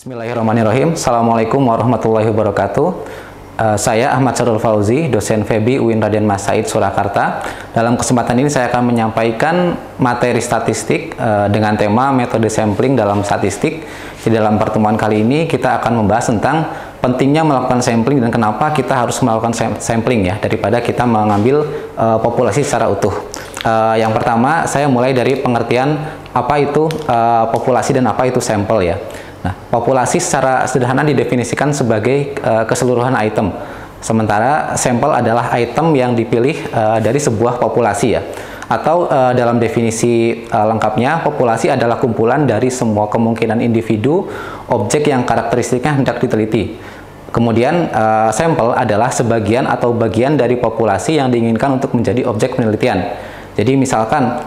Bismillahirrahmanirrahim. Assalamualaikum warahmatullahi wabarakatuh. Saya Ahmad Syarul Fauzi, dosen FEBI UIN Raden Mas Said Surakarta. Dalam kesempatan ini saya akan menyampaikan materi statistik dengan tema metode sampling dalam statistik. Di dalam pertemuan kali ini kita akan membahas tentang pentingnya melakukan sampling dan kenapa kita harus melakukan sampling ya, daripada kita mengambil populasi secara utuh. Yang pertama, saya mulai dari pengertian apa itu populasi dan apa itu sampel ya. Nah, populasi secara sederhana didefinisikan sebagai keseluruhan item. Sementara sampel adalah item yang dipilih dari sebuah populasi ya. Atau dalam definisi lengkapnya, populasi adalah kumpulan dari semua kemungkinan individu, objek yang karakteristiknya hendak diteliti. Kemudian sampel adalah sebagian atau bagian dari populasi yang diinginkan untuk menjadi objek penelitian. Jadi misalkan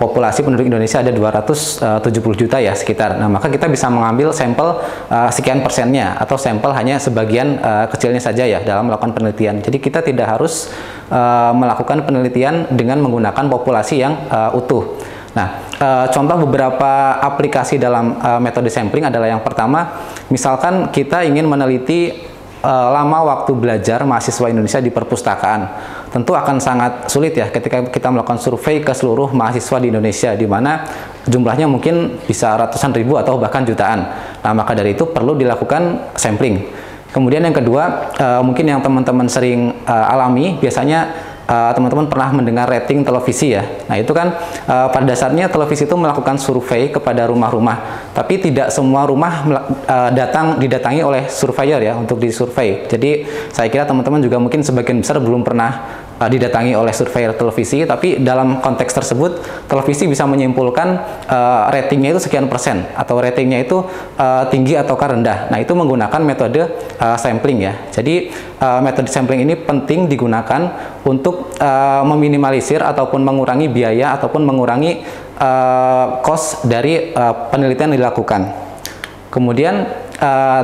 populasi penduduk Indonesia ada 270 juta ya sekitar. Nah, maka kita bisa mengambil sampel sekian persennya atau sampel hanya sebagian kecilnya saja ya dalam melakukan penelitian. Jadi kita tidak harus melakukan penelitian dengan menggunakan populasi yang utuh. Nah, contoh beberapa aplikasi dalam metode sampling adalah yang pertama, misalkan kita ingin meneliti lama waktu belajar mahasiswa Indonesia di perpustakaan. Tentu akan sangat sulit ya ketika kita melakukan survei ke seluruh mahasiswa di Indonesia, di mana jumlahnya mungkin bisa ratusan ribu atau bahkan jutaan. Nah, maka dari itu perlu dilakukan sampling. Kemudian yang kedua, mungkin yang teman-teman sering alami, biasanya teman-teman pernah mendengar rating televisi ya. Nah, itu kan pada dasarnya televisi itu melakukan survei kepada rumah-rumah, tapi tidak semua rumah didatangi oleh surveyor ya untuk disurvei. Jadi saya kira teman-teman juga mungkin sebagian besar belum pernah didatangi oleh surveyor televisi, tapi dalam konteks tersebut televisi bisa menyimpulkan ratingnya itu sekian persen atau ratingnya itu tinggi atau rendah. Nah, itu menggunakan metode sampling ya. Jadi metode sampling ini penting digunakan untuk meminimalisir ataupun mengurangi biaya ataupun mengurangi cost dari penelitian yang dilakukan. Kemudian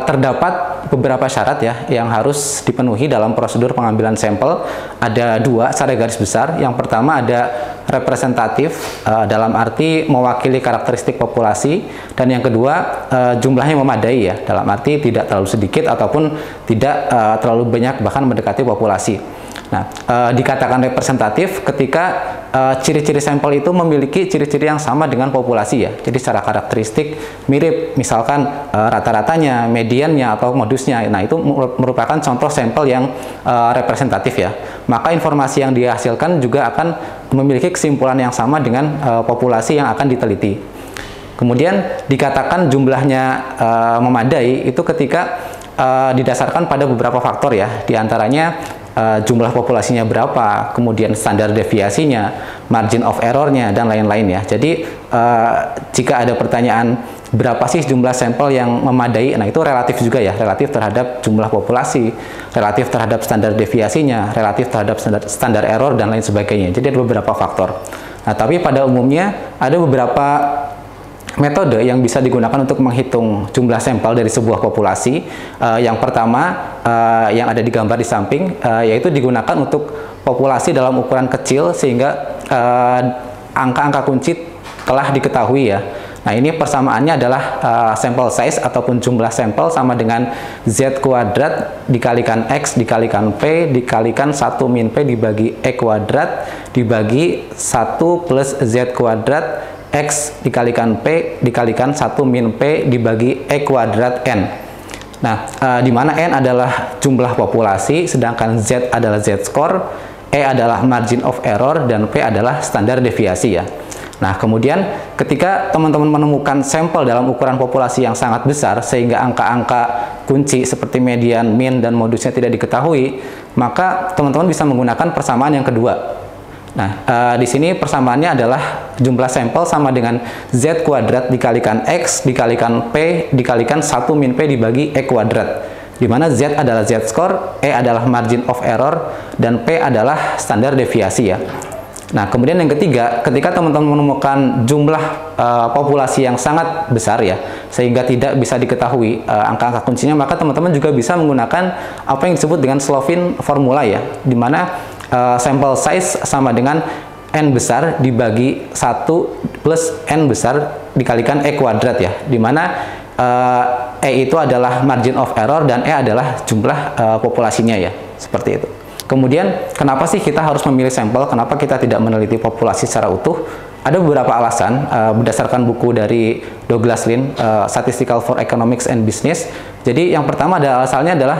terdapat beberapa syarat ya yang harus dipenuhi dalam prosedur pengambilan sampel. Ada dua secara garis besar. Yang pertama ada representatif dalam arti mewakili karakteristik populasi, dan yang kedua jumlahnya memadai ya, dalam arti tidak terlalu sedikit ataupun tidak terlalu banyak bahkan mendekati populasi. Nah, dikatakan representatif ketika ciri-ciri sampel itu memiliki ciri-ciri yang sama dengan populasi ya. Jadi secara karakteristik mirip, misalkan rata-ratanya, mediannya atau modusnya. Nah, itu merupakan contoh sampel yang representatif ya. Maka informasi yang dihasilkan juga akan memiliki kesimpulan yang sama dengan populasi yang akan diteliti. Kemudian dikatakan jumlahnya memadai itu ketika didasarkan pada beberapa faktor ya. Di antaranya jumlah populasinya berapa, kemudian standar deviasinya, margin of error-nya, dan lain-lain ya. Jadi jika ada pertanyaan berapa sih jumlah sampel yang memadai, nah itu relatif juga ya, relatif terhadap jumlah populasi, relatif terhadap standar deviasinya, relatif terhadap standar error, dan lain sebagainya. Jadi ada beberapa faktor. Nah, tapi pada umumnya ada beberapa metode yang bisa digunakan untuk menghitung jumlah sampel dari sebuah populasi. Yang pertama yang ada di gambar di samping, yaitu digunakan untuk populasi dalam ukuran kecil sehingga angka-angka kunci telah diketahui ya. Nah, ini persamaannya adalah sample size ataupun jumlah sampel sama dengan Z kuadrat dikalikan X dikalikan P dikalikan 1 min P dibagi E kuadrat dibagi 1 plus Z kuadrat X dikalikan P dikalikan 1 min P dibagi E kuadrat N. Nah, di mana N adalah jumlah populasi, sedangkan Z adalah Z-score, E adalah margin of error, dan P adalah standar deviasi ya. Nah, kemudian ketika teman-teman menemukan sampel dalam ukuran populasi yang sangat besar, sehingga angka-angka kunci seperti median, min, dan modusnya tidak diketahui, maka teman-teman bisa menggunakan persamaan yang kedua. Nah, di sini persamaannya adalah jumlah sampel sama dengan Z kuadrat dikalikan X dikalikan P dikalikan 1 min P dibagi E kuadrat, di mana Z adalah Z-score, E adalah margin of error, dan P adalah standar deviasi ya. Nah, kemudian yang ketiga, ketika teman-teman menemukan jumlah populasi yang sangat besar ya, sehingga tidak bisa diketahui angka-angka kuncinya, maka teman-teman juga bisa menggunakan apa yang disebut dengan Slovin formula ya, di mana sample size sama dengan N besar dibagi 1 plus N besar dikalikan E kuadrat ya, dimana E itu adalah margin of error dan E adalah jumlah populasinya ya, seperti itu. Kemudian kenapa sih kita harus memilih sampel? Kenapa kita tidak meneliti populasi secara utuh? Ada beberapa alasan berdasarkan buku dari Douglas Lin, Statistical for Economics and Business. Jadi yang pertama ada alasannya adalah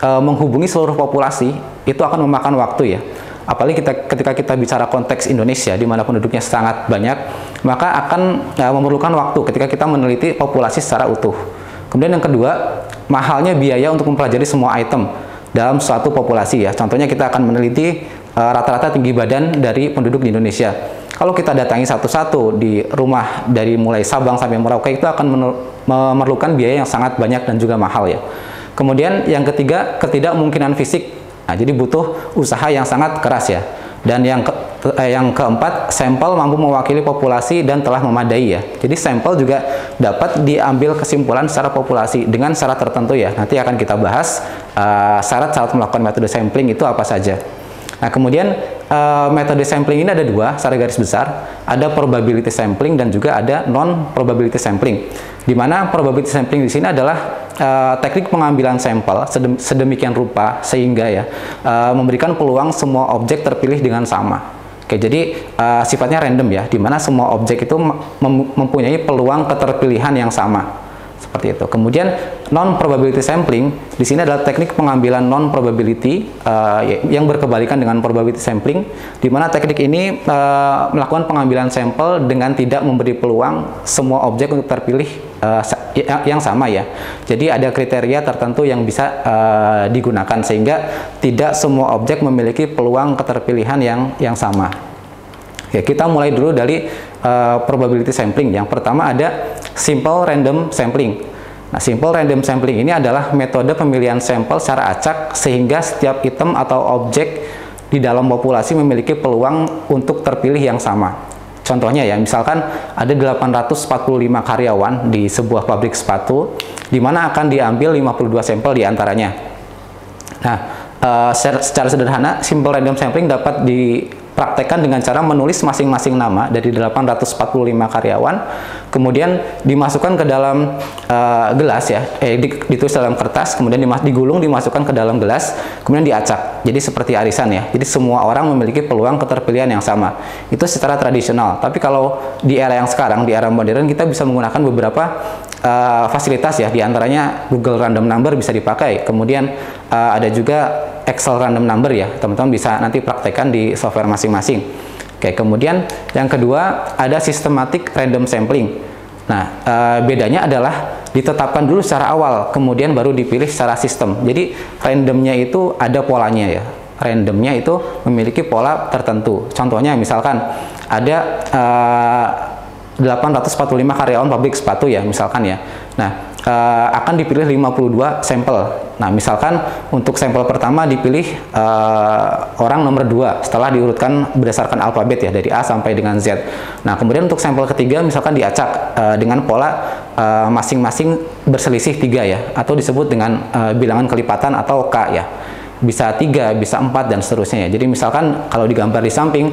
menghubungi seluruh populasi itu akan memakan waktu ya. Apalagi ketika kita bicara konteks Indonesia, di mana penduduknya sangat banyak, maka akan memerlukan waktu ketika kita meneliti populasi secara utuh. Kemudian yang kedua, mahalnya biaya untuk mempelajari semua item dalam suatu populasi ya. Contohnya kita akan meneliti rata-rata tinggi badan dari penduduk di Indonesia. Kalau kita datangi satu-satu di rumah dari mulai Sabang sampai Merauke, itu akan memerlukan biaya yang sangat banyak dan juga mahal ya. Kemudian yang ketiga, ketidakmungkinan fisik. Nah, jadi butuh usaha yang sangat keras ya. Dan yang keempat, sampel mampu mewakili populasi dan telah memadai ya. Jadi sampel juga dapat diambil kesimpulan secara populasi dengan syarat tertentu ya. Nanti akan kita bahas syarat-syarat melakukan metode sampling itu apa saja. Nah, kemudian metode sampling ini ada dua secara garis besar. Ada probability sampling dan juga ada non-probability sampling. Di mana probability sampling di sini adalah teknik pengambilan sampel sedemikian rupa sehingga ya memberikan peluang semua objek terpilih dengan sama. Oke, jadi sifatnya random ya, di mana semua objek itu mempunyai peluang keterpilihan yang sama. Seperti itu. Kemudian non-probability sampling di sini adalah teknik pengambilan non-probability yang berkebalikan dengan probability sampling, di mana teknik ini melakukan pengambilan sampel dengan tidak memberi peluang semua objek untuk terpilih yang sama ya. Jadi ada kriteria tertentu yang bisa digunakan sehingga tidak semua objek memiliki peluang keterpilihan yang sama. Ya, kita mulai dulu dari probability sampling. Yang pertama ada simple random sampling. Nah, simple random sampling ini adalah metode pemilihan sampel secara acak sehingga setiap item atau objek di dalam populasi memiliki peluang untuk terpilih yang sama. Contohnya ya, misalkan ada 845 karyawan di sebuah pabrik sepatu, di mana akan diambil 52 sampel di antaranya. Nah, secara sederhana, simple random sampling dapat dipraktekkan dengan cara menulis masing-masing nama dari 845 karyawan, kemudian dimasukkan ke dalam gelas ya, ditulis dalam kertas, kemudian digulung, dimasukkan ke dalam gelas, kemudian diacak. Jadi seperti arisan ya. Jadi semua orang memiliki peluang keterpilihan yang sama. Itu secara tradisional. Tapi kalau di era yang sekarang, di era modern, kita bisa menggunakan beberapa fasilitas ya. Di antaranya Google Random Number bisa dipakai. Kemudian ada juga Excel Random Number ya. Teman-teman bisa nanti praktekkan di software masing-masing. Oke, kemudian yang kedua ada systematic random sampling. Nah, bedanya adalah ditetapkan dulu secara awal, kemudian baru dipilih secara sistem. Jadi randomnya itu ada polanya ya. Randomnya itu memiliki pola tertentu. Contohnya misalkan ada 845 karyawan pabrik sepatu ya, misalkan ya. Nah, akan dipilih 52 sampel. Nah, misalkan untuk sampel pertama dipilih orang nomor 2 setelah diurutkan berdasarkan alfabet ya, dari A sampai dengan Z. Nah, kemudian untuk sampel ketiga misalkan diacak dengan pola masing-masing berselisih 3 ya, atau disebut dengan bilangan kelipatan atau K ya. Bisa 3, bisa 4 dan seterusnya ya. Jadi misalkan kalau digambar di samping,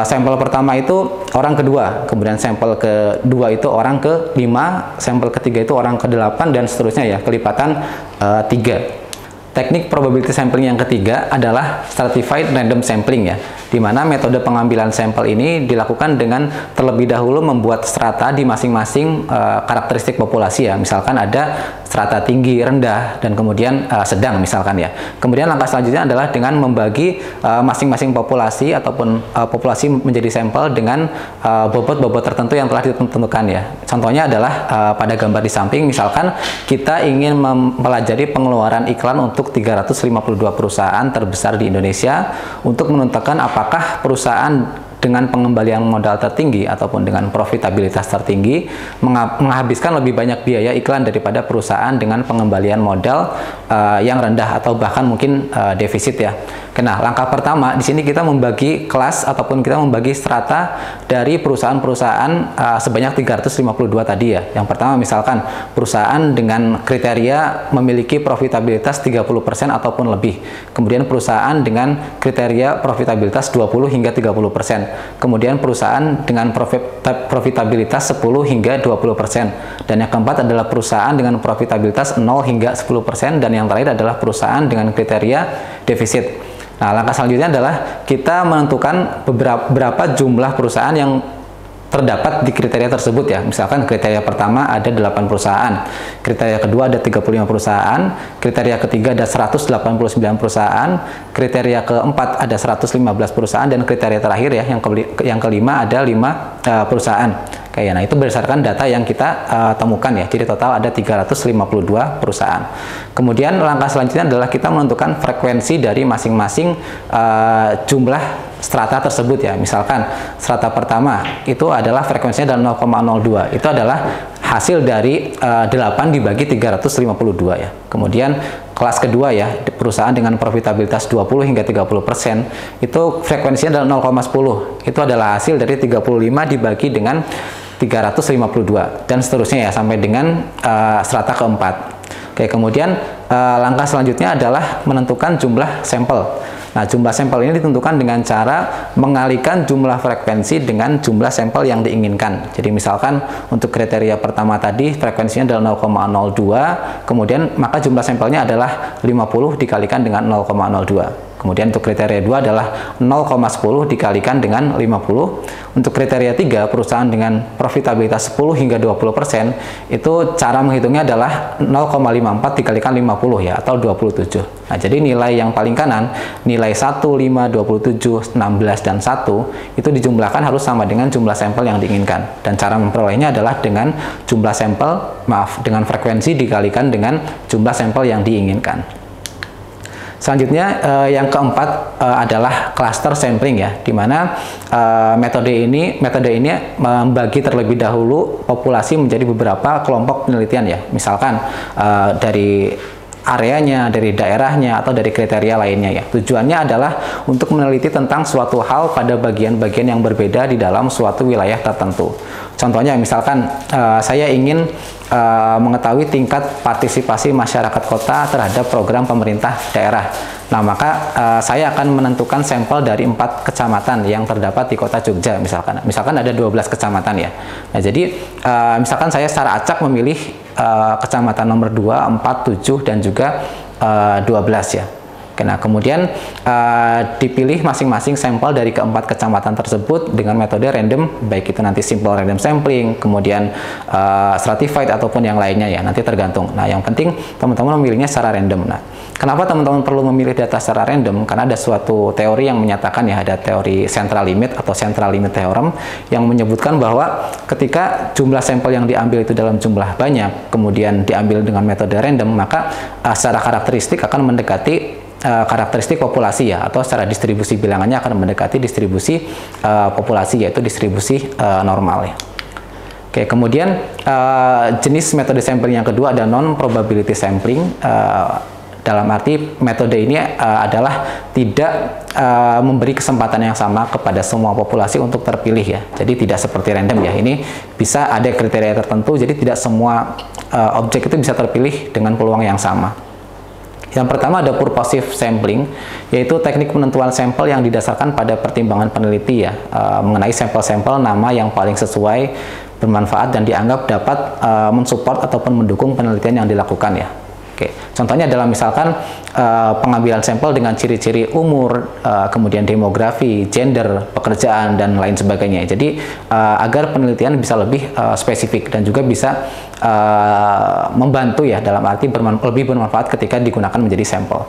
sampel pertama itu orang kedua, kemudian sampel kedua itu orang ke-5, sampel ketiga itu orang ke-8 dan seterusnya ya, kelipatan 3. Teknik probability sampling yang ketiga adalah stratified random sampling ya, di mana metode pengambilan sampel ini dilakukan dengan terlebih dahulu membuat strata di masing-masing karakteristik populasi ya. Misalkan ada strata tinggi, rendah, dan kemudian sedang misalkan ya. Kemudian langkah selanjutnya adalah dengan membagi masing-masing populasi ataupun populasi menjadi sampel dengan bobot-bobot tertentu yang telah ditentukan ya. Contohnya adalah pada gambar di samping, misalkan kita ingin mempelajari pengeluaran iklan untuk 352 perusahaan terbesar di Indonesia untuk menentukan apakah perusahaan dengan pengembalian modal tertinggi ataupun dengan profitabilitas tertinggi menghabiskan lebih banyak biaya iklan daripada perusahaan dengan pengembalian modal yang rendah atau bahkan mungkin defisit ya. Nah, langkah pertama di sini kita membagi kelas ataupun kita membagi strata dari perusahaan-perusahaan sebanyak 352 tadi ya. Yang pertama misalkan perusahaan dengan kriteria memiliki profitabilitas 30% ataupun lebih. Kemudian perusahaan dengan kriteria profitabilitas 20 hingga 30%. Kemudian perusahaan dengan profitabilitas 10 hingga 20%. Dan yang keempat adalah perusahaan dengan profitabilitas 0 hingga 10%, dan yang terakhir adalah perusahaan dengan kriteria defisit. Nah, langkah selanjutnya adalah kita menentukan berapa jumlah perusahaan yang terdapat di kriteria tersebut ya. Misalkan kriteria pertama ada 8 perusahaan, kriteria kedua ada 35 perusahaan, kriteria ketiga ada 189 perusahaan, kriteria keempat ada 115 perusahaan, dan kriteria terakhir ya yang kelima ada 5 perusahaan. Kayak, nah itu berdasarkan data yang kita temukan ya. Jadi total ada 352 perusahaan. Kemudian langkah selanjutnya adalah kita menentukan frekuensi dari masing-masing jumlah strata tersebut ya. Misalkan strata pertama itu adalah frekuensinya adalah 0,02. Itu adalah hasil dari 8 dibagi 352 ya. Kemudian kelas kedua ya, perusahaan dengan profitabilitas 20 hingga 30%, itu frekuensinya adalah 0,10. Itu adalah hasil dari 35 dibagi dengan 352 dan seterusnya ya sampai dengan strata keempat. Oke, kemudian langkah selanjutnya adalah menentukan jumlah sampel. Nah, jumlah sampel ini ditentukan dengan cara mengalihkan jumlah frekuensi dengan jumlah sampel yang diinginkan. Jadi misalkan untuk kriteria pertama tadi frekuensinya adalah 0,02, kemudian maka jumlah sampelnya adalah 50 dikalikan dengan 0,02. Kemudian untuk kriteria 2 adalah 0,10 dikalikan dengan 50. Untuk kriteria 3, perusahaan dengan profitabilitas 10 hingga 20%, itu cara menghitungnya adalah 0,54 dikalikan 50 ya, atau 27. Nah, jadi nilai yang paling kanan, nilai 1, 5, 27, 16, dan 1, itu dijumlahkan harus sama dengan jumlah sampel yang diinginkan. Dan cara memperolehnya adalah dengan jumlah sampel, dengan frekuensi dikalikan dengan jumlah sampel yang diinginkan. Selanjutnya yang keempat adalah cluster sampling ya, di mana metode ini membagi terlebih dahulu populasi menjadi beberapa kelompok penelitian ya. Misalkan dari areanya, dari daerahnya, atau dari kriteria lainnya ya. Tujuannya adalah untuk meneliti tentang suatu hal pada bagian-bagian yang berbeda di dalam suatu wilayah tertentu. Contohnya misalkan saya ingin mengetahui tingkat partisipasi masyarakat kota terhadap program pemerintah daerah. Nah, maka saya akan menentukan sampel dari 4 kecamatan yang terdapat di kota Jogja misalkan. Misalkan ada 12 kecamatan ya. Nah, jadi misalkan saya secara acak memilih kecamatan nomor 2, 4, 7, dan juga 12 ya. Nah, kemudian dipilih masing-masing sampel dari keempat kecamatan tersebut dengan metode random, baik itu nanti simple random sampling, kemudian stratified ataupun yang lainnya ya, nanti tergantung. Nah, yang penting teman-teman memilihnya secara random. Nah, kenapa teman-teman perlu memilih data secara random? Karena ada suatu teori yang menyatakan ya, ada teori central limit atau central limit theorem yang menyebutkan bahwa ketika jumlah sampel yang diambil itu dalam jumlah banyak, kemudian diambil dengan metode random, maka secara karakteristik akan mendekati karakteristik populasi ya, atau secara distribusi bilangannya akan mendekati distribusi populasi, yaitu distribusi normal ya. Oke, kemudian jenis metode sampling yang kedua ada non-probability sampling. Dalam arti metode ini adalah tidak memberi kesempatan yang sama kepada semua populasi untuk terpilih ya. Jadi tidak seperti random ya. Ini bisa ada kriteria tertentu, jadi tidak semua objek itu bisa terpilih dengan peluang yang sama. Yang pertama ada purposive sampling, yaitu teknik penentuan sampel yang didasarkan pada pertimbangan peneliti ya, mengenai sampel-sampel nama yang paling sesuai, bermanfaat, dan dianggap dapat mensupport ataupun mendukung penelitian yang dilakukan ya. Oke, contohnya adalah misalkan pengambilan sampel dengan ciri-ciri umur, kemudian demografi, gender, pekerjaan, dan lain sebagainya. Jadi agar penelitian bisa lebih spesifik dan juga bisa membantu ya, dalam arti lebih bermanfaat ketika digunakan menjadi sampel.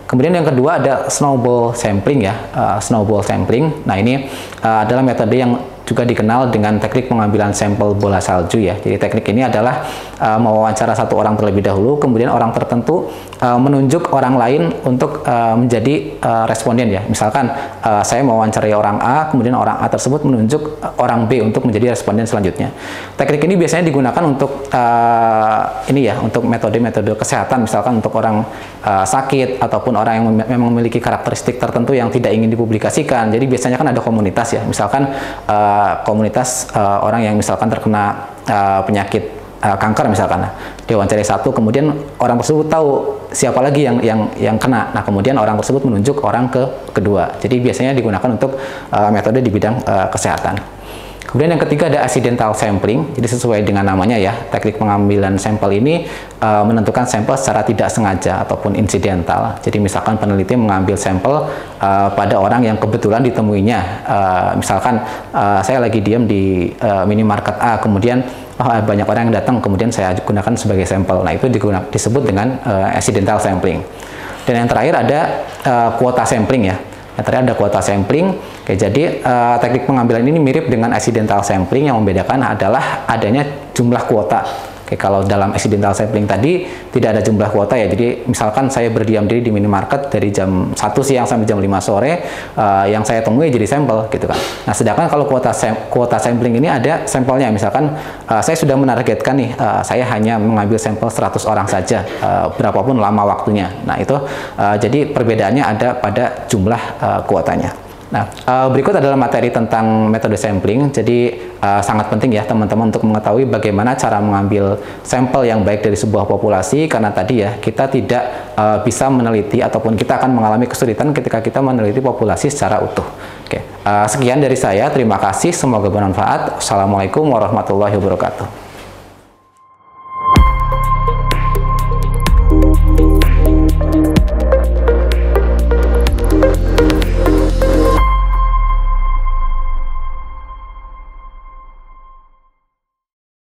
Kemudian yang kedua ada snowball sampling ya, snowball sampling. Nah, ini adalah metode yang juga dikenal dengan teknik pengambilan sampel bola salju ya. Jadi teknik ini adalah mewawancara satu orang terlebih dahulu, kemudian orang tertentu menunjuk orang lain untuk menjadi responden ya. Misalkan saya mau wawancarai orang A, kemudian orang A tersebut menunjuk orang B untuk menjadi responden selanjutnya. Teknik ini biasanya digunakan untuk ini ya, untuk metode-metode kesehatan, misalkan untuk orang sakit ataupun orang yang memang memiliki karakteristik tertentu yang tidak ingin dipublikasikan. Jadi biasanya kan ada komunitas ya, misalkan komunitas orang yang misalkan terkena penyakit kanker misalkan, diwawancarai satu, kemudian orang tersebut tahu siapa lagi yang kena. Nah, kemudian orang tersebut menunjuk orang kedua. Jadi biasanya digunakan untuk metode di bidang kesehatan. Kemudian yang ketiga ada accidental sampling. Jadi sesuai dengan namanya ya, teknik pengambilan sampel ini menentukan sampel secara tidak sengaja ataupun insidental. Jadi misalkan peneliti mengambil sampel pada orang yang kebetulan ditemuinya. Misalkan saya lagi diam di minimarket A, kemudian banyak orang yang datang, kemudian saya gunakan sebagai sampel. Nah, itu disebut dengan accidental sampling. Dan yang terakhir ada kuota sampling ya. Yang terakhir ada kuota sampling. Oke, jadi teknik pengambilan ini mirip dengan accidental sampling. Yang membedakan adalah adanya jumlah kuota. Oke, kalau dalam accidental sampling tadi tidak ada jumlah kuota ya. Jadi misalkan saya berdiam diri di minimarket dari jam 1 siang sampai jam 5 sore, yang saya temui jadi sampel gitu kan. Nah, sedangkan kalau kuota sampling ini ada sampelnya. Misalkan saya sudah menargetkan nih, saya hanya mengambil sampel 100 orang saja, berapapun lama waktunya. Nah, itu jadi perbedaannya ada pada jumlah kuotanya. Nah, berikut adalah materi tentang metode sampling. Jadi sangat penting ya teman-teman untuk mengetahui bagaimana cara mengambil sampel yang baik dari sebuah populasi, karena tadi ya kita tidak bisa meneliti ataupun kita akan mengalami kesulitan ketika kita meneliti populasi secara utuh. Oke, sekian dari saya. Terima kasih. Semoga bermanfaat. Assalamualaikum warahmatullahi wabarakatuh.